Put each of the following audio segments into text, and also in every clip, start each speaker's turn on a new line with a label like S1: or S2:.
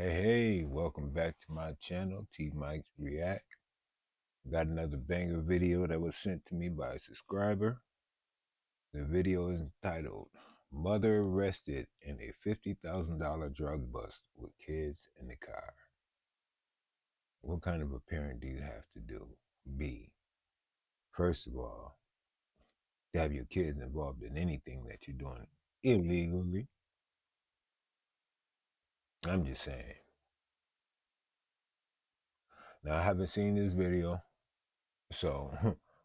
S1: Hey, welcome back to my channel, T Mike's React. Got another banger video that was sent to me by a subscriber. The video is entitled, Mother Arrested in a $50,000 Drug Bust with Kids in the Car. What kind of a parent do you have to be? First of all, to have your kids involved in anything that you're doing illegally. I'm just saying. Now, I haven't seen this video, so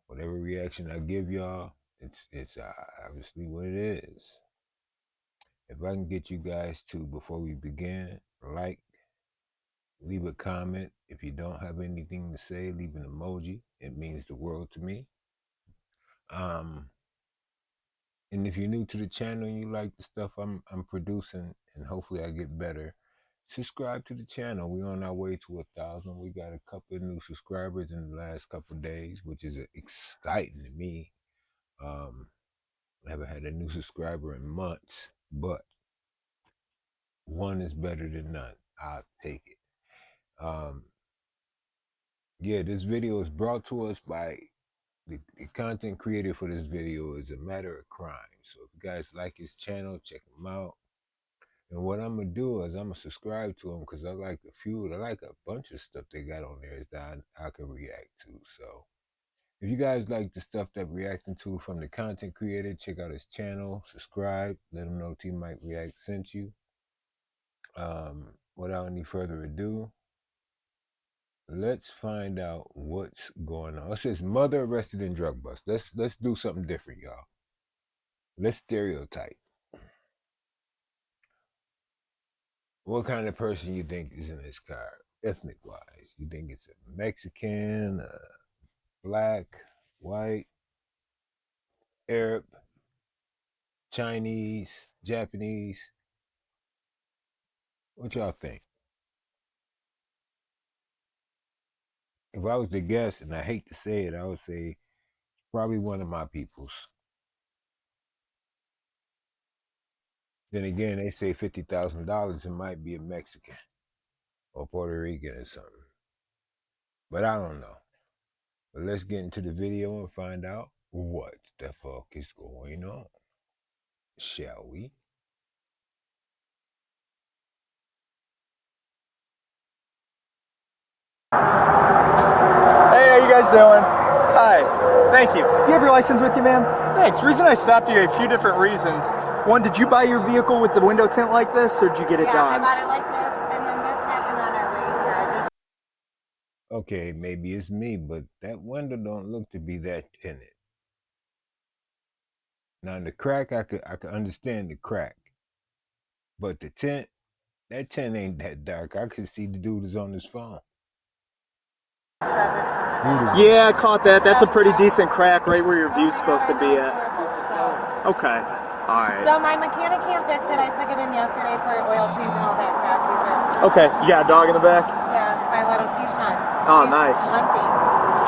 S1: whatever reaction I give y'all, it's obviously what it is. If I can get you guys to, before we begin, like, leave a comment. If you don't have anything to say, leave an emoji. It means the world to me. And if you're new to the channel and you like the stuff I'm producing, and hopefully I get better, subscribe to the channel. We're on our way to 1,000. We got a couple of new subscribers in the last couple of days, which is exciting to me. I haven't had a new subscriber in months, but one is better than none. I'll take it. Yeah, this video is brought to us by the content creator for this video is A Matter of Crime. So if you guys like his channel, check him out. And what I'm gonna do is I'm gonna subscribe to him because I like a bunch of stuff they got on there that I can react to. So if you guys like the stuff that I'm reacting to from the content creator, check out his channel, subscribe, let him know T Mike React sent you. Without any further ado, let's find out what's going on. It says mother arrested in drug bust. Let's do something different, y'all. Let's stereotype. What kind of person you think is in this car, ethnic wise? You think it's a Mexican, black, white, Arab, Chinese, Japanese? What y'all think? If I was to guess, and I hate to say it, I would say probably one of my peoples. Then again, they say $50,000, it might be a Mexican or Puerto Rican or something. But I don't know. But let's get into the video and find out what the fuck is going on. Shall we?
S2: Hey, how you guys doing? Hi, thank you. You have your license with you, ma'am? Thanks. Reason I stopped you, a few different reasons. One, did you buy your vehicle with the window tint like this, or did you get it done?
S3: Yeah, I bought it like this, and then this happened on our way here.
S1: Okay, maybe it's me, but that window don't look to be that tinted. Now the crack, I could understand the crack, but the tint, that tint ain't that dark. I could see the dude is on his phone.
S2: Yeah, I caught that. That's a pretty decent crack right where your view's supposed to be at. Okay, all right.
S3: So my mechanic can't fix it. I took it in yesterday for oil change and all that crap.
S2: Okay, you got a dog in the back?
S3: Yeah, my little Keyshawn.
S2: Oh, nice.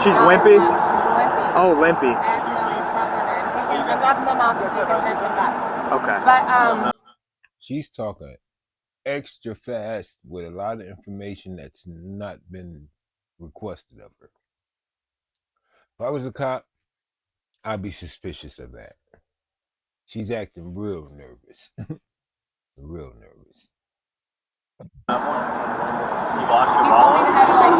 S3: She's
S2: wimpy.
S3: She's wimpy.
S2: Oh, limpy.
S3: I accidentally slept on her and I'm dropping them off and taking her to the vet.
S2: Okay.
S3: But
S1: She's talking extra fast with a lot of information that's not been requested of her. If I was a cop, I'd be suspicious of that. She's acting real nervous. Real nervous.
S3: you told me to have it like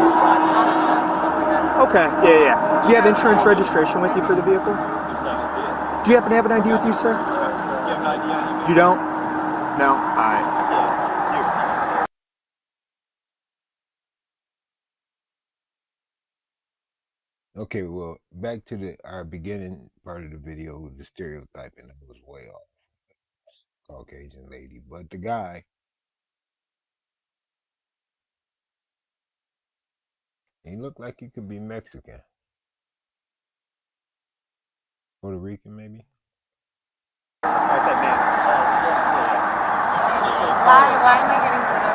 S3: something.
S2: Okay, yeah. Do you have insurance registration with you for the vehicle? Do you happen to have an ID with you, sir? You don't? No? All right.
S1: Okay, well, back to our beginning part of the video with the stereotyping. That was way off. Caucasian lady. But the guy, he looked like he could be Mexican. Puerto Rican, maybe?
S2: I said man.
S3: Why am I getting put over?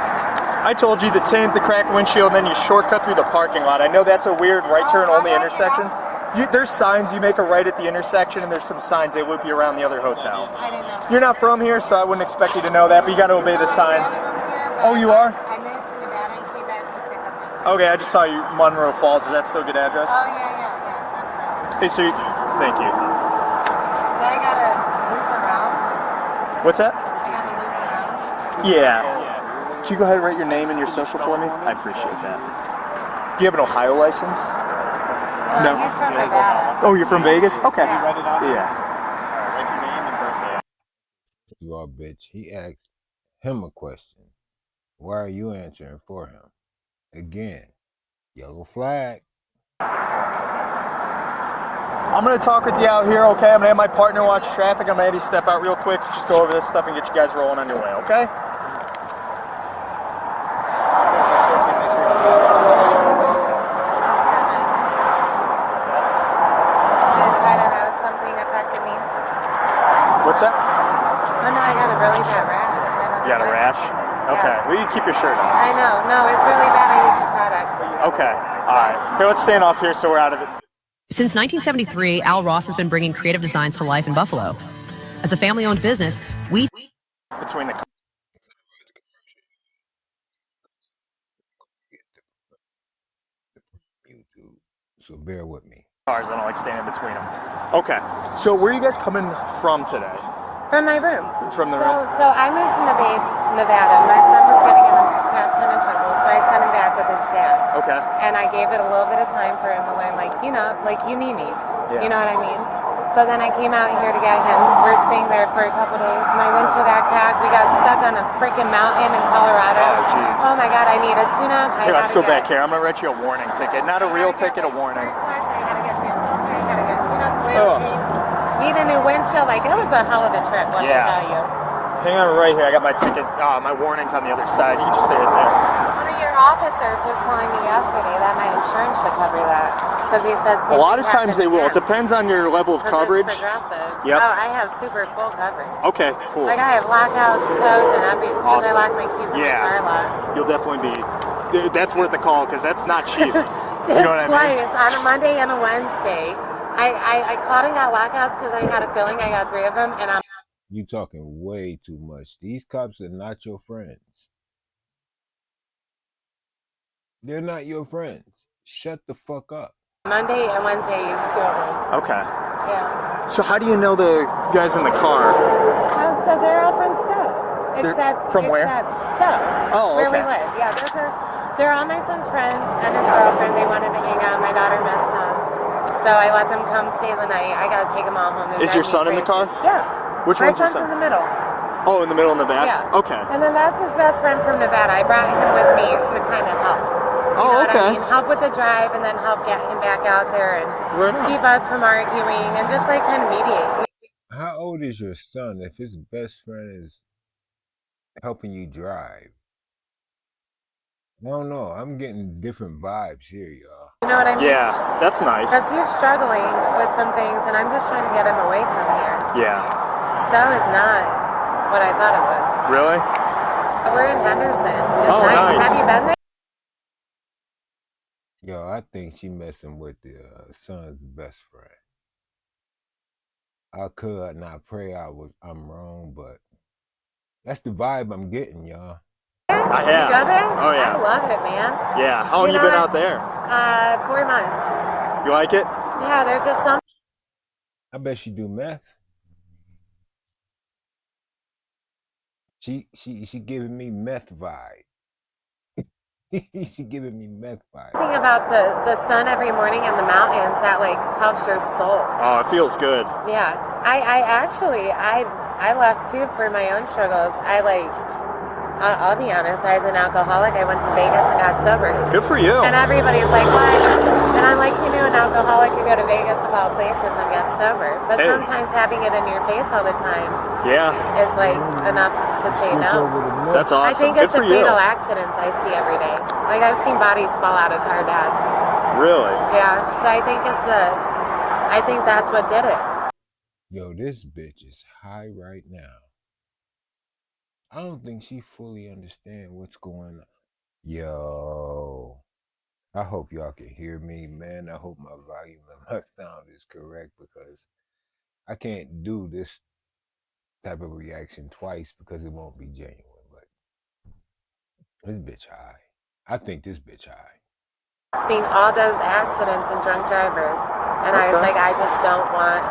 S2: I told you the tint, the cracked windshield, and then you shortcut through the parking lot. I know that's a weird right turn only intersection. There's signs, you make a right at the intersection, and there's some signs they loop you around the other hotel.
S3: I didn't know.
S2: You're not from here, so I wouldn't expect you to know that, but you got to obey the signs. Oh, you are?
S3: I moved to Nevada and came back to pick up my kids.
S2: Okay, I just saw you, Monroe Falls. Is that still a good address?
S3: Oh, yeah. That's right.
S2: Hey, so thank you.
S3: Then I gotta loop around.
S2: What's that?
S3: I gotta loop around.
S2: Yeah. Can you go ahead and write your name and your social for me? I appreciate that. Do you have an Ohio license? No.
S3: He's from Nevada.
S2: Oh, you're from Vegas? Okay.
S3: Yeah.
S2: Yeah.
S1: You all bitch. He asked him a question. Why are you answering for him? Again, yellow flag.
S2: I'm going to talk with you out here, okay? I'm going to have my partner watch traffic. I'm going to have you step out real quick, just go over this stuff and get you guys rolling on your way, okay?
S3: I don't know, something affected me.
S2: What's that?
S3: Oh no, I got a really bad rash. I don't know
S2: You got a
S3: why.
S2: rash? Okay. Well, you keep your shirt on.
S3: I know. No, it's really bad. I use the product.
S2: Okay. All right. Here, let's stand off here so we're out of it.
S4: Since 1973, Al Ross has been bringing creative designs to life in Buffalo. As a family-owned business, we
S2: Between the
S1: YouTube. So bear with me.
S2: cars, I don't like standing between them. Okay. So where are you guys coming from today?
S3: From my room.
S2: From the room?
S3: So I moved to Nevada. My son was getting in a crap ton of trouble, so I sent him back with his dad.
S2: Okay.
S3: And I gave it a little bit of time for him to learn, like, you know, like you need me.
S2: Yeah.
S3: You know what I mean? So then I came out here to get him. We're staying there for a couple days. My windshield got cracked. We got stuck on a freaking mountain in Colorado.
S2: Oh, jeez.
S3: Oh my God, I need a tune-up.
S2: Here, let's go back here. I'm going to write you a warning ticket. Not a real ticket, a warning.
S3: I gotta get new filter. I gotta get a tune-up oil
S2: Oh.
S3: change. Need a new windshield. Like, it was a hell of a trip, let me
S2: Yeah.
S3: tell you.
S2: Hang on right here. I got my ticket, my warnings on the other side. You can just stay right there.
S3: One of your officers was telling me yesterday that my insurance should cover that. Because he said
S2: A lot of
S3: something
S2: times they will. It
S3: happened
S2: depends on your level of
S3: to him. 'Cause
S2: coverage.
S3: It's progressive.
S2: Yep.
S3: Oh, I have super full coverage.
S2: Okay, cool.
S3: Like, I have lockouts, tows, and everything. Because I
S2: Awesome.
S3: lock my keys in
S2: Yeah.
S3: my car lock.
S2: You'll definitely be. That's worth a call because that's not cheap. You know what I mean?
S3: Twice, on a Monday and a Wednesday. I caught and got lockouts because I had a feeling I got 3 of them, and I'm
S1: You talking way too much. These cops are not your friends. They're not your friends. Shut the fuck up.
S3: Monday and Wednesday I used 2 of them.
S2: Okay.
S3: Yeah.
S2: So how do you know the guys in the car?
S3: So they're all from Stowe. Except
S2: from where?
S3: Stowe.
S2: Oh,
S3: Where we
S2: okay.
S3: live. Yeah, they're all my son's friends and his girlfriend. They wanted to hang out. My daughter missed them. So I let them come stay the night. I gotta take them all home.
S2: Is your son in the car?
S3: Yeah.
S2: Which
S3: My
S2: one's your
S3: son's
S2: son?
S3: in the middle.
S2: Oh, in the middle in the back?
S3: Yeah.
S2: Okay.
S3: And then that's his best friend from Nevada. I brought him with me to kind of help. You know what I mean? Help with the drive and then help get him back out there and
S2: Right on.
S3: keep us from arguing and just like kind of mediate.
S1: How old is your son if his best friend is helping you drive? I don't know. I'm getting different vibes here, y'all.
S3: You know what I mean?
S2: Yeah, that's nice.
S3: Because he's struggling with some things and I'm just trying to get him away from here.
S2: Yeah.
S3: Stowe is not what I thought it was.
S2: Really?
S3: We're in Henderson. It's
S2: Oh, nice.
S3: Have you been there?
S1: Yo, I think she messing with the son's best friend. I could not pray I'm wrong, but that's the vibe I'm getting, y'all.
S2: I
S3: You
S2: have.
S3: go there?
S2: Oh, yeah.
S3: I love it, man.
S2: Yeah. How long
S3: You
S2: you
S3: know
S2: been
S3: what?
S2: out there?
S3: 4 months.
S2: You like it?
S3: Yeah, there's just some.
S1: I bet she do meth. She giving me meth vibe. She giving me meth vibe.
S3: Something about the sun every morning in the mountains that like helps your soul.
S2: Oh, it feels good.
S3: Yeah, I actually left too for my own struggles. I'll be honest, I was an alcoholic. I went to Vegas and got sober.
S2: Good for you.
S3: And everybody's like, what? And I'm like, who knew an alcoholic could go to Vegas of all places and get sober? But
S2: Hey.
S3: sometimes having it in your face all the time
S2: Yeah.
S3: is like enough to say
S1: Switch
S3: no.
S1: over to meth.
S2: That's awesome.
S3: I think
S2: Good
S3: it's
S2: for
S3: the
S2: you.
S3: fatal accidents I see every day. Like I've seen bodies fall out of car dead.
S2: Really?
S3: Yeah, so I think that's what did it.
S1: Yo, this bitch is high right now. I don't think she fully understand what's going on. Yo, I hope y'all can hear me, man. I hope my volume and my sound is correct because I can't do this type of reaction twice because it won't be genuine. But This bitch high. I think this bitch high.
S3: Seeing all those accidents and drunk drivers, and I was like, I just don't want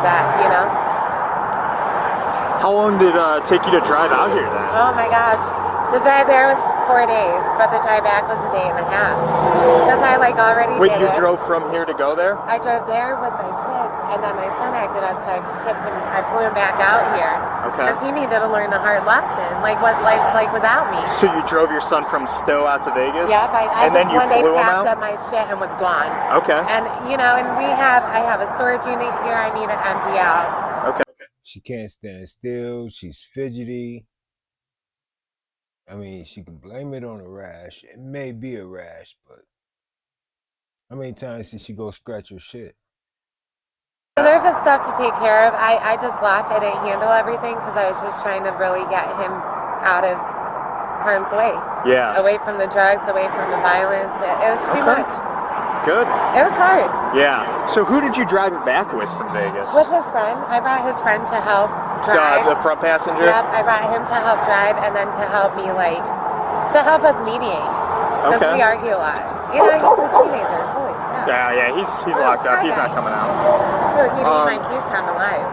S3: that, you know?
S2: How long did it take you to drive out here then?
S3: Oh my gosh. The drive there was 4 days, but the drive back was a day and a half. Because I like already
S2: Wait,
S3: did
S2: you
S3: it.
S2: drove from here to go there?
S3: I drove there with my kids, and then my son acted up, so I shipped him. I flew him back out here.
S2: Okay.
S3: Because he needed to learn a hard lesson, like what life's like without me.
S2: So you drove your son from Stowe out to Vegas?
S3: Yep, I
S2: and
S3: just
S2: then you
S3: one day
S2: flew him
S3: packed
S2: out?
S3: up my shit and was gone.
S2: Okay.
S3: And you know, and I have a storage unit here I need to empty out.
S2: Okay.
S1: She can't stand still. She's fidgety. I mean, she can blame it on a rash. It may be a rash, but how many times did she go scratch her shit?
S3: So there's just stuff to take care of. I just laughed. I didn't handle everything because I was just trying to really get him out of harm's way.
S2: Yeah.
S3: Away from the drugs, away from the violence. It was too much.
S2: Good.
S3: It was hard.
S2: Yeah. So who did you drive it back with from Vegas?
S3: With his friend. I brought his friend to help drive.
S2: The front passenger?
S3: Yep, I brought him to help drive and then to help me, to help us mediate. Because we argue a lot. You know, he's a teenager. Holy crap.
S2: Yeah, he's locked up. He's not coming out.
S3: Dude, he beat my Keyshawn alive.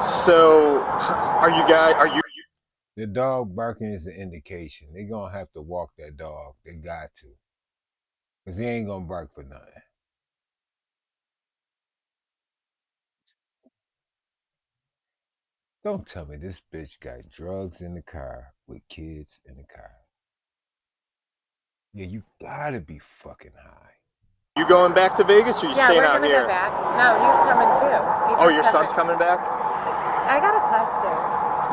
S2: So, are you...
S1: The dog barking is an indication. They're going to have to walk that dog. They got to. Because they ain't going to bark for nothing. Don't tell me this bitch got drugs in the car with kids in the car. Yeah, you gotta be fucking high.
S2: You going back to Vegas or you staying out here?
S3: Yeah, we're gonna go back. No, he's coming too.
S2: Oh, your son's coming back?
S3: I got a question.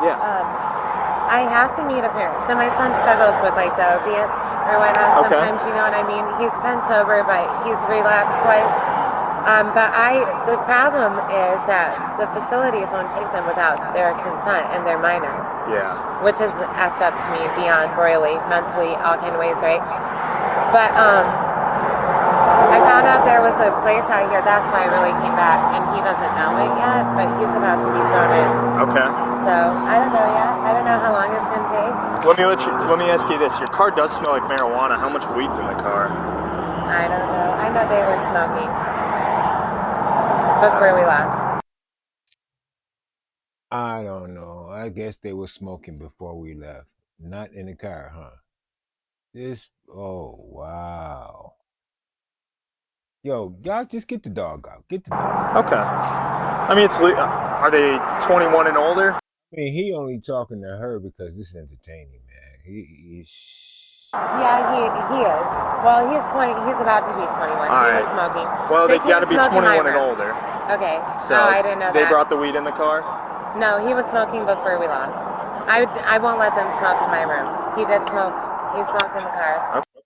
S2: Yeah.
S3: I have to meet a parent. So my son struggles with like the opiates or whatnot. Sometimes, you know what I mean? He's been sober, but he's relapsed twice. But the problem is that the facilities won't take them without their consent and they're minors.
S2: Yeah.
S3: Which is effed up to me beyond royally, mentally, all kind of ways, right? But I found out there was a place out here. That's why I really came back, and he doesn't know it yet, but he's about to be thrown in.
S2: Okay.
S3: So I don't know yet. I don't know how long it's gonna take.
S2: Let me ask you this: your car does smell like marijuana. How much weed's in the car?
S3: I don't know. I know they were smoking before we left.
S1: I don't know. I guess they were smoking before we left. Not in the car, huh? Oh, wow. Yo, y'all just get the dog out. Get the dog.
S2: Okay. I mean, are they 21 and older?
S1: I mean, he only talking to her because this is entertaining, man.
S3: Yeah, he is. Well, he's 20. He's about to be 21.
S2: All
S3: he was
S2: right.
S3: smoking.
S2: Well, they got to be
S3: can't smoke in
S2: 21
S3: my
S2: and
S3: room.
S2: older.
S3: Okay.
S2: So
S3: I didn't know
S2: they
S3: that.
S2: brought the weed in the car?
S3: No, he was smoking before we left. I won't let them smoke in my room. He did smoke. He smoked in the car.
S2: Okay.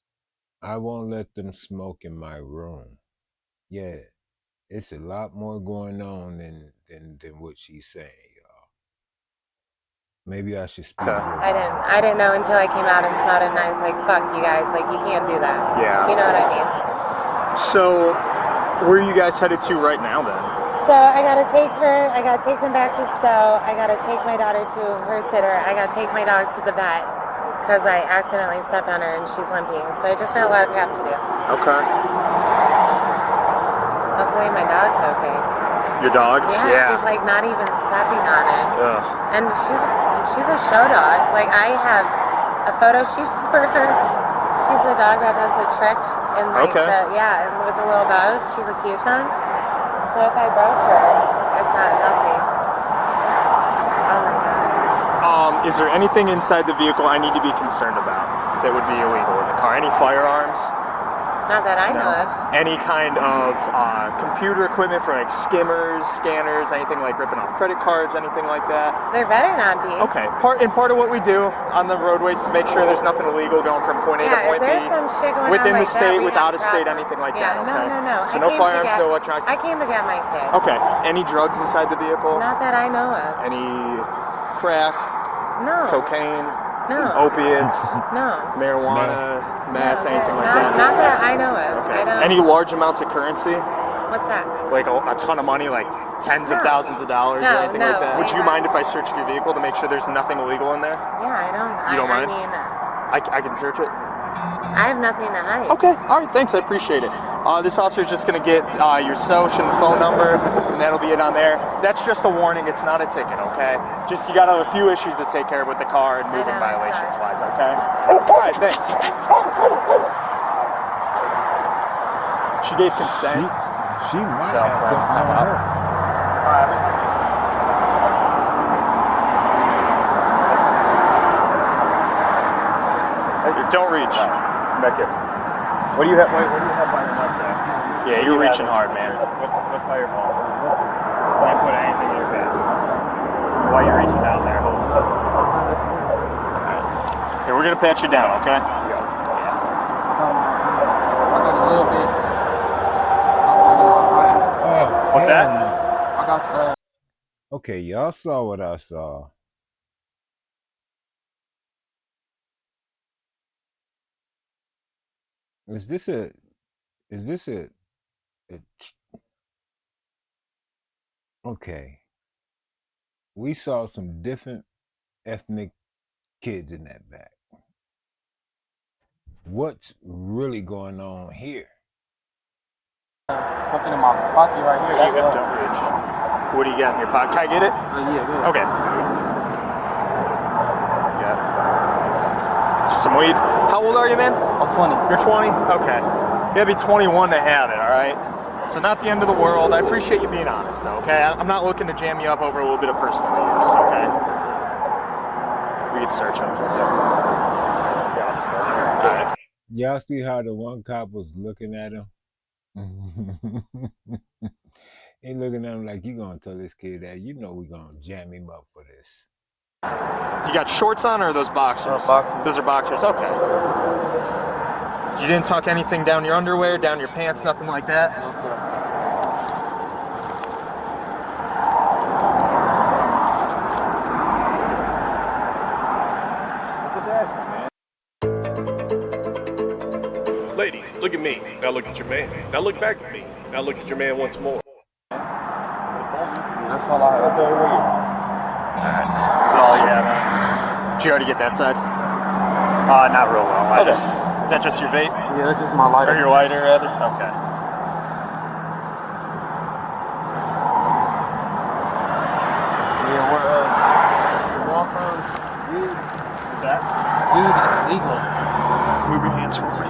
S1: I won't let them smoke in my room. Yeah, it's a lot more going on than what she's saying, y'all. Maybe I should speak.
S3: I didn't know until I came out and smelled it, and I was like, "Fuck you guys! Like you can't do that."
S2: Yeah.
S3: You know what I mean?
S2: So, where are you guys headed to right now then?
S3: So I gotta take them back to Stowe. I gotta take my daughter to her sitter. I gotta take my dog to the vet because I accidentally stepped on her and she's limping. So I just got a lot of crap to do.
S2: Okay.
S3: Hopefully my dog's okay.
S2: Your dog?
S3: Yeah, she's like not even stepping on it.
S2: Ugh.
S3: And she's a show dog. Like I have a photo shoot for her. She's a dog that does the tricks and like and with the little bows. She's a Keyshawn. So if I broke her, it's not healthy. Oh my god.
S2: Is there anything inside the vehicle I need to be concerned about that would be illegal in the car? Any firearms?
S3: Not that I know of.
S2: Any kind of computer equipment for like skimmers, scanners, anything like ripping off credit cards, anything like that?
S3: There better not be.
S2: Okay. Part of what we do on the roadways is make sure there's nothing illegal going from point A to point B.
S3: Yeah, there's some shit going
S2: within
S3: on
S2: the
S3: like
S2: state,
S3: that,
S2: without a state, anything like that. Okay.
S3: No.
S2: So no firearms, no electronics.
S3: I came to get my kid.
S2: Okay. Any drugs inside the vehicle?
S3: Not that I know of.
S2: Any crack?
S3: No.
S2: Cocaine?
S3: No.
S2: Opiates?
S3: No.
S2: Marijuana? Meth? Anything like that?
S3: Not that I know of.
S2: Okay.
S3: I don't.
S2: Any large amounts of currency?
S3: What's that?
S2: Like a ton of money, like tens of thousands of dollars or anything like that? Would you mind if I searched your vehicle to make sure there's nothing illegal in there?
S3: Yeah, I
S2: You don't mind?
S3: I mean,
S2: I can search it.
S3: I have nothing to hide.
S2: Okay, all right, thanks, I appreciate it. This officer's just gonna get your SOCH and the phone number, and that'll be it on there. That's just a warning, it's not a ticket, okay? Just, you got a few issues to take care of with the car and moving violations wise, okay? All right, thanks. She gave consent.
S1: She might have something on her.
S2: Don't reach.
S5: Back here. What do you have? What do you have by your mic there?
S2: Yeah, you're reaching hard, man.
S5: What's by your phone? Why put anything in your pants? Why are you reaching down there? Hold on.
S2: Here, we're gonna pat you down, okay?
S6: I got a little bit. Something in my body.
S2: What's that?
S6: I got
S1: Okay, y'all saw what I saw. Is this a okay. We saw some different ethnic kids in that back. What's really going on here?
S6: something in my pocket right here. That's all.
S2: Don't reach. What do you got in your pocket? Can I get it?
S6: Yeah, good.
S2: Okay. Yeah. Just some weed. How old are you, man?
S6: I'm 20.
S2: You're 20? Okay. You gotta be 21 to have it, alright? So not the end of the world. I appreciate you being honest, though, okay? I'm not looking to jam you up over a little bit of personal use, okay? We can search him. Yeah, I'll just go there. Alright.
S1: Y'all see how the one cop was looking at him? He looking at him like, you gonna tell this kid that you know we gonna jam him up for this.
S2: You got shorts on or are those boxers?
S6: Boxers.
S2: Those are boxers, okay. You didn't tuck anything down your underwear, down your pants, nothing like that?
S6: Okay.
S5: Just asking, man.
S7: Ladies, look at me. Now look at your man. Now look back at me. Now look at your man once more.
S6: That's all I have.
S2: That's all you have, man. Did you already get that side?
S5: Not real well.
S2: Okay. Is that just your vape?
S6: Yeah, that's just my lighter.
S2: Or your lighter, rather? Okay.
S6: Yeah, we're law firm. Weed.
S2: What's that?
S6: Weed is legal.
S2: Move your hands for me.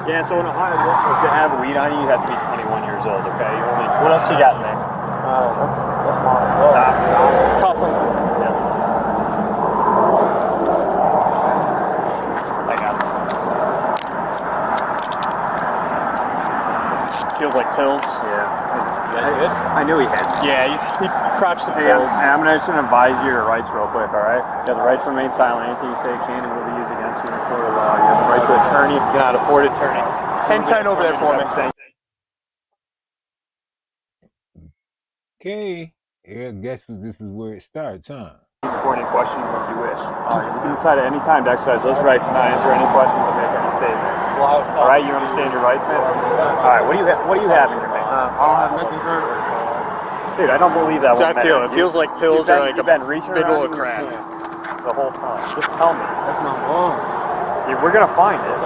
S5: Yeah, so in Ohio, to have weed on you, you have to be 21 years old, okay? You only. What else you got in there?
S6: That's my
S2: Cuff them.
S5: I got it.
S2: Feels like pills.
S5: Yeah. I knew he had some.
S2: Yeah, he crotched the
S5: Hey,
S2: pills.
S5: I'm going to advise you your rights real quick, all right? You have the right to remain silent. Anything you say can and will be used against you in a court of law. You have the right to attorney if you cannot afford attorney.
S2: Hang tight over there for me.
S1: Okay. Yeah, I guess this is where it starts, huh?
S5: Before any questions, if you wish. You can decide at any time to exercise those rights and not answer any questions or make any statements. All right, you understand your rights, man? All right, what do you have in your pants?
S6: I don't have nothing for it.
S5: Dude, I don't believe that
S2: So
S5: one
S2: I feel it feels like pills are like a
S5: been reaching
S2: big
S5: around
S2: old crack.
S5: the whole time. Just tell me.
S6: That's my lungs.
S5: Yeah, we're gonna find it.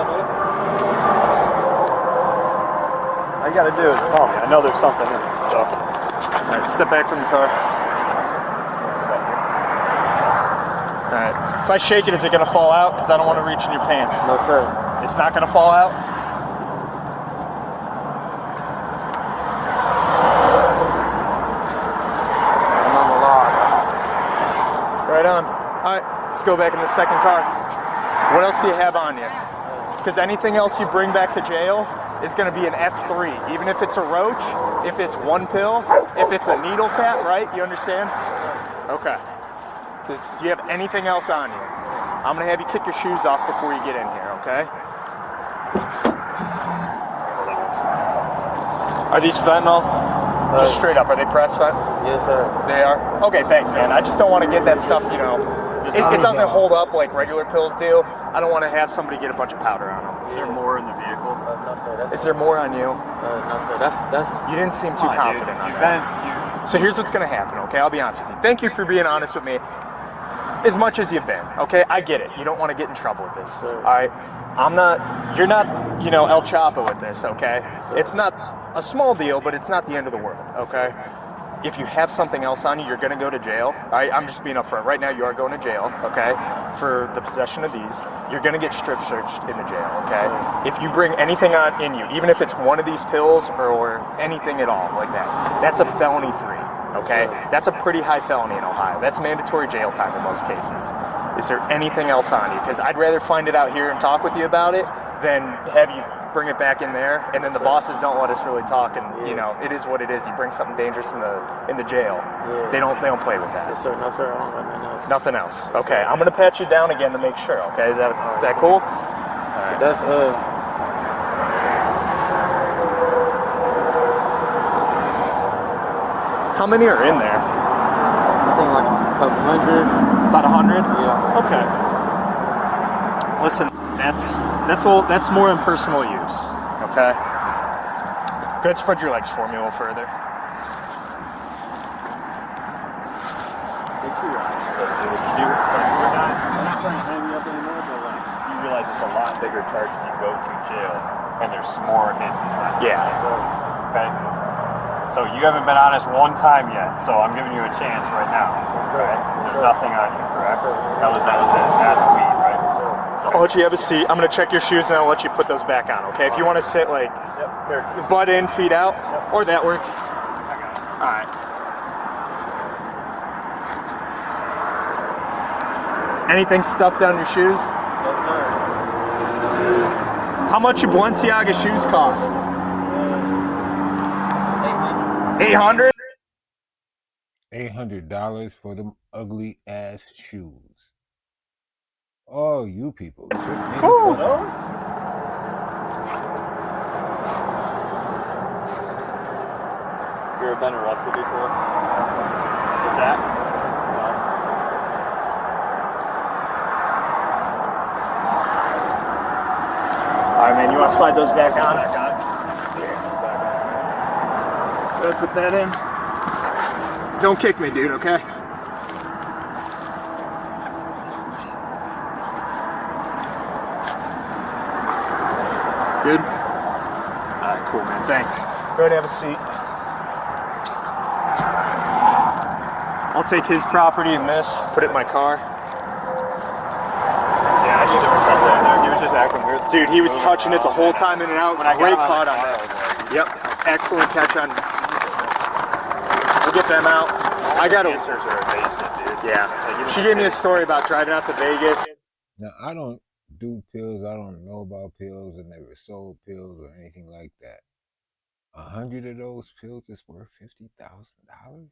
S5: All you gotta do is tell me. I know there's something in it. So,
S2: Alright, step back from the car. Alright. If I shake it, is it gonna fall out? Because I don't want to reach in your pants.
S6: No, sir.
S2: It's not gonna fall out?
S6: I'm on the law.
S2: Right on. Alright, let's go back in the second car. What else do you have on you? Because anything else you bring back to jail is going to be an F3. Even if it's a roach, if it's one pill, if it's a needle cap, right? You understand? Okay. Because do you have anything else on you? I'm going to have you kick your shoes off before you get in here, okay? Are these fentanyl? Just straight up, are they pressed fentanyl?
S6: Yes, sir.
S2: They are? Okay, thanks, man. I just don't want to get that stuff, you know. It doesn't hold up like regular pills do. I don't want to have somebody get a bunch of powder on them.
S5: is there more in the vehicle?
S6: No, sir.
S2: Is there more on you?
S6: No, sir. That's.
S2: You didn't seem too confident on that. So here's what's going to happen, okay? I'll be honest with you. Thank you for being honest with me. as much as you've been, okay? I get it. You don't want to get in trouble with this, all right? You're not, El Chapo with this, okay? It's not a small deal, but it's not the end of the world, okay? If you have something else on you, you're going to go to jail. I'm just being upfront. Right now, you are going to jail, okay, for the possession of these. You're going to get strip searched in the jail, okay? If you bring anything on in you, even if it's one of these pills or anything at all like that, that's a felony 3, okay? That's a pretty high felony in Ohio. That's mandatory jail time in most cases. Is there anything else on you? Because I'd rather find it out here and talk with you about it than have you bring it back in there, and then the bosses don't let us really talk, and it is what it is. You bring something dangerous in the jail, they don't play with that.
S6: Yes, sir. No, sir. I don't have nothing else.
S2: Nothing else. Okay, I'm gonna pat you down again to make sure. Okay, is that cool? All right.
S6: That's
S2: How many are in there?
S6: I think like a couple hundred.
S2: About 100.
S6: Yeah.
S2: Okay. Listen, that's more in personal use. Okay. Go ahead, spread your legs for me a little further.
S5: We're not trying to hang you up anymore, but like, you realize it's a lot bigger target. You go to jail, and there's some more hidden.
S2: Yeah.
S5: Okay. So you haven't been honest one time yet. So I'm giving you a chance right now. Okay. There's nothing on you, correct? That was it. Add the weed, right?
S2: I'll let you have a seat. I'm gonna check your shoes, and I'll let you put those back on. Okay. If you want to sit like butt in, feet out, or that works. All right. Anything stuffed down your shoes?
S6: Yes, sir.
S2: How much your Balenciaga shoes cost?
S6: 800.
S2: 800?
S1: $800 for them ugly ass shoes. Oh, you people.
S5: You ever been arrested before? What's that?
S2: All right, man. You want to slide those back on? Go ahead, put that in. Don't kick me, dude. Okay. Good. All right, cool, man. Thanks. Go ahead, have a seat. I'll take his property and this, put it in my car.
S5: Yeah, I knew there was something in there. He was just acting weird.
S2: Dude, he was touching it the whole time in and out.
S5: When I got
S2: Great
S5: out
S2: caught
S5: of
S2: on
S5: the car,
S2: that. Yep, excellent catch on. We'll get them out. I got
S5: Answers are evasive, dude.
S2: Yeah. She gave me a story about driving out to Vegas.
S1: Now, I don't do pills. I don't know about pills. I never sold pills or anything like that. 100 of those pills is worth $50,000?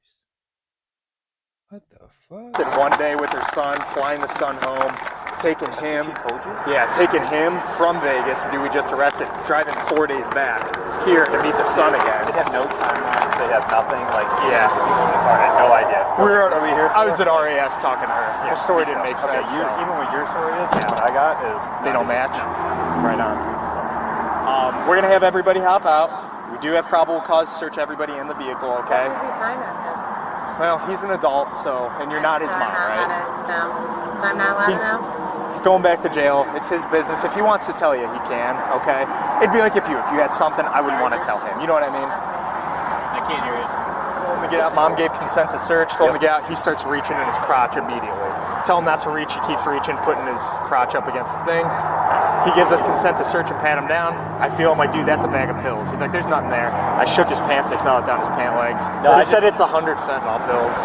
S1: What the fuck?
S2: And one day with her son, flying the son home, taking him.
S5: She told you?
S2: Yeah, taking him from Vegas, dude, we just arrested, driving 4 days back here to meet the son again.
S5: They have no timelines. They have nothing. Like,
S2: Yeah.
S5: I had no idea.
S2: What are we here for? I was at RAS talking to her. Her story didn't make sense.
S5: Okay,
S2: so.
S5: even what your story is, what I got is
S2: They don't match? Right on. We're going to have everybody hop out. We do have probable cause to search everybody in the vehicle, okay?
S3: What would you find on him?
S2: Well, he's an adult, so, and you're not his
S3: So
S2: mom,
S3: I'm not
S2: right?
S3: allowed to know. So I'm not allowed to know?
S2: He's going back to jail. It's his business. If he wants to tell you, he can, okay? It'd be like if you had something, I wouldn't want to tell him. You know what I mean?
S6: I can't hear you.
S2: Told him to get out. Mom gave consent to search. Told him to get out. He starts reaching in his crotch immediately. Tell him not to reach. He keeps reaching, putting his crotch up against the thing. He gives us consent to search and pat him down. I feel I'm like, dude, that's a bag of pills. He's like, there's nothing there. I shook his pants. They fell out down his pant legs.
S5: No,
S2: He
S5: I
S2: said
S5: just-
S2: it's 100 fentanyl pills.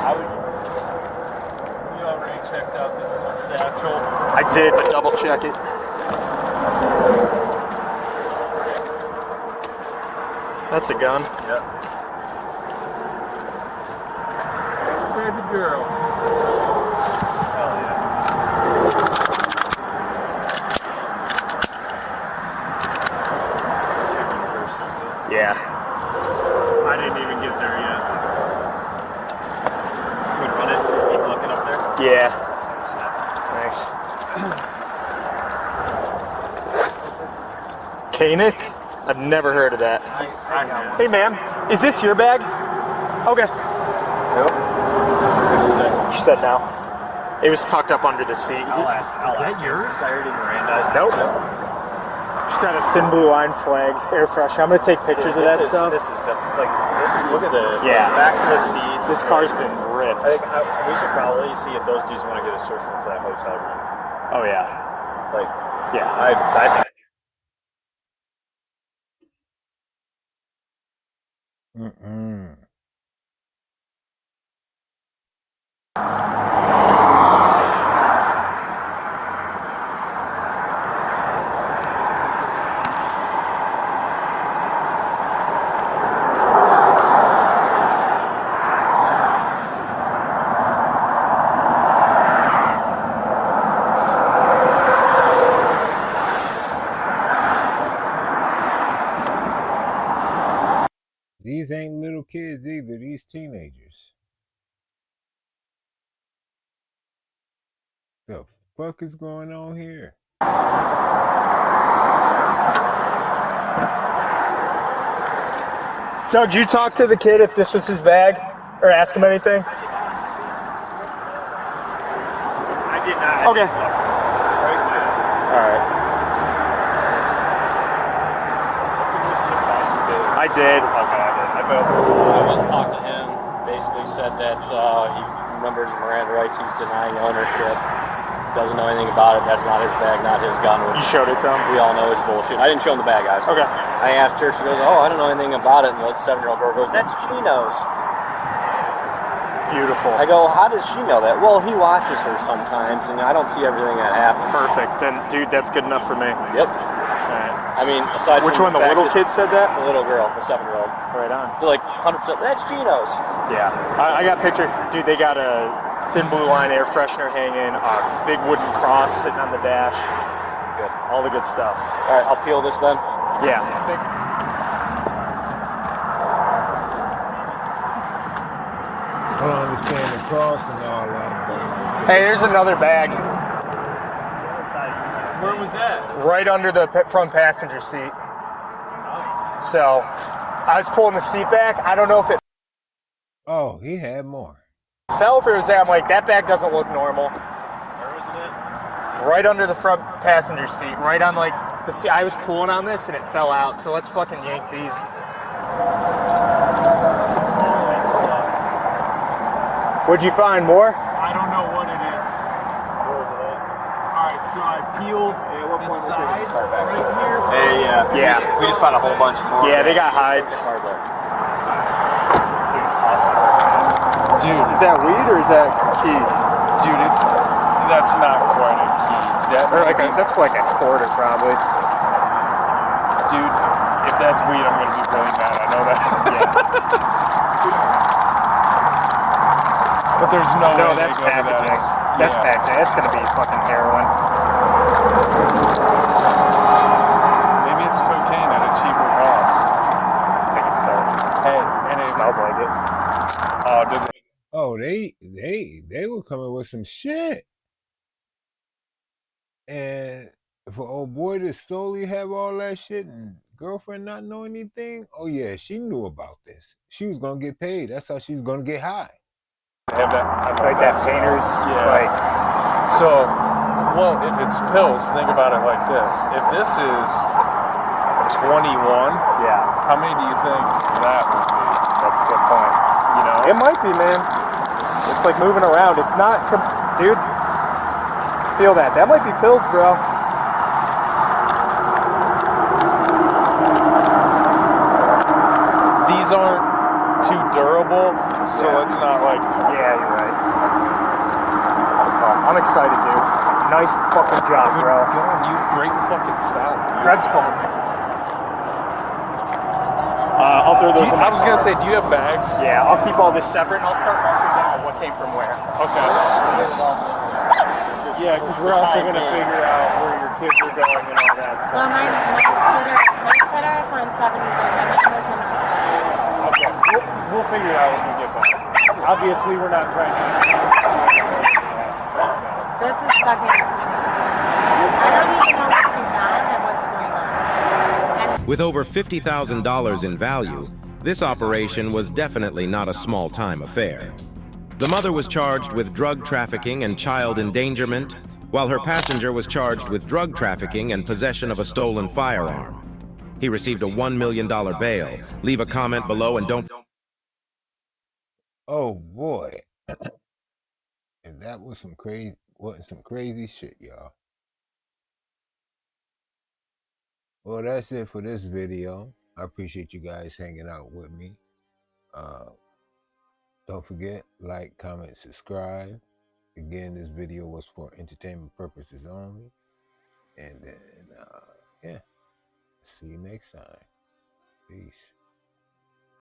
S6: You already checked out this little satchel.
S2: I did, but double check it. That's a gun.
S5: Yep.
S6: Baby girl.
S5: Hell yeah. Checking your first one.
S2: Yeah.
S6: I didn't even get there yet.
S5: You would run it. Keep looking up there.
S2: Yeah. Thanks. K-Nick? I've never heard of that. Hey, ma'am. Is this your bag? Okay. She said no. It was tucked up under the seat.
S5: Is that yours?
S2: Nope. She's got a thin blue line flag, air freshener. I'm gonna take pictures of that stuff.
S5: This is look at this.
S2: Yeah.
S5: Like, backs of the seats.
S2: This car's been ripped.
S5: I think we should probably see if those dudes want to get a source for that hotel room.
S2: Oh yeah.
S5: Like,
S2: Yeah.
S5: I
S1: Mm-mm. These ain't little kids either, these teenagers. The fuck is going on here?
S2: Doug, did you talk to the kid if this was his bag? Or ask him anything?
S5: I did not.
S2: Okay. Alright. I did.
S5: Okay, I did.
S6: I went and talked to him. Basically said that he remembers Miranda rights. He's denying ownership. Doesn't know anything about it. That's not his bag, not his gun.
S2: You showed it to him?
S6: We all know is bullshit. I didn't show him the bag, guys.
S2: Okay.
S6: I asked her. She goes, "Oh, I don't know anything about it." And the 7-year-old girl goes, "That's Chino's."
S2: Beautiful.
S6: I go, "How does she know that?" "Well, he watches her sometimes, and I don't see everything that happens."
S2: Perfect. Then, dude, that's good enough for me.
S6: Yep.
S2: Alright.
S6: I mean, aside
S2: Which
S6: from
S2: one? The
S6: fact
S2: little
S6: it's-
S2: kid said that?
S6: The little girl, the 7-year-old.
S2: Right on.
S6: They're like 100%. That's Chino's.
S2: Yeah. I got a picture. Dude, they got a thin blue line air freshener hanging, a big wooden cross sitting on the dash.
S6: Good.
S2: All the good stuff.
S6: All right, I'll peel this then.
S2: Yeah.
S1: I don't understand the cross and all that, but
S2: Hey, there's another bag
S5: Where was that?
S2: right under the front passenger seat.
S5: Nice.
S2: So, I was pulling the seat back. I don't know if it
S1: oh, he had more.
S2: fell, if it was there. I'm like, that bag doesn't look normal.
S5: Where was it?
S2: Right under the front passenger seat, right on like the seat. I was pulling on this and it fell out. So let's fucking yank these. What'd you find? More?
S5: I don't know what it is. Where was it at? Alright, so I peeled this side right here.
S6: Hey,
S2: Yeah.
S6: We just found a whole bunch more.
S2: Yeah, they got hides.
S5: Awesome. Dude,
S2: Is that weed or is that key?
S5: dude, that's not quite a key.
S2: Or like that's like a quarter probably.
S5: Dude, if that's weed, I'm gonna be really mad. I know that. But there's no way
S2: that's
S5: they go to that.
S2: packaging. That's
S5: Yeah.
S2: packaging. That's gonna be fucking heroin.
S5: Maybe it's cocaine at a cheaper cost.
S2: I think it's coke.
S5: Hey, and
S2: It
S5: it
S2: smells like it.
S5: does it?
S1: Oh, they were coming with some shit. And for old boy to slowly have all that shit and girlfriend not know anything, oh yeah, she knew about this. She was gonna get paid. That's how she's gonna get high.
S5: Have that,
S2: Like that painter's
S5: Yeah.
S2: like
S5: So, well, if it's pills, think about it like this. If this is 21,
S2: yeah,
S5: how many do you think that would be?
S2: that's a good point.
S5: You know?
S2: It might be, man. It's like moving around. It's not dude. Feel that. That might be pills, bro.
S5: These aren't too durable, so let's not like.
S2: Yeah, you're right. I'm excited, dude. Nice fucking job,
S5: Good
S2: bro.
S5: going, you great fucking style. Dude.
S2: Krebs calling me. I'll throw those in my
S5: I was gonna
S2: car.
S5: say, do you have bags?
S2: Yeah, I'll keep all this separate and I'll start marking down what came from where.
S5: Okay. Yeah, because we're also gonna figure out where your kids are going and all that stuff.
S3: Well, my sitter is on 73. My mom was in Australia.
S5: Okay, we'll figure it out when we get back. Obviously, we're not trying to.
S3: This is fucking insane. I don't even know what you found and what's going on. And
S8: With over $50,000 in value, this operation was definitely not a small-time affair. The mother was charged with drug trafficking and child endangerment, while her passenger was charged with drug trafficking and possession of a stolen firearm. He received a $1 million bail. Leave a comment below and don't...
S1: Oh boy. And that was some crazy shit, y'all. Well, that's it for this video. I appreciate you guys hanging out with me. Don't forget, like, comment, subscribe. Again, this video was for entertainment purposes only. And then, yeah, see you next time. Peace.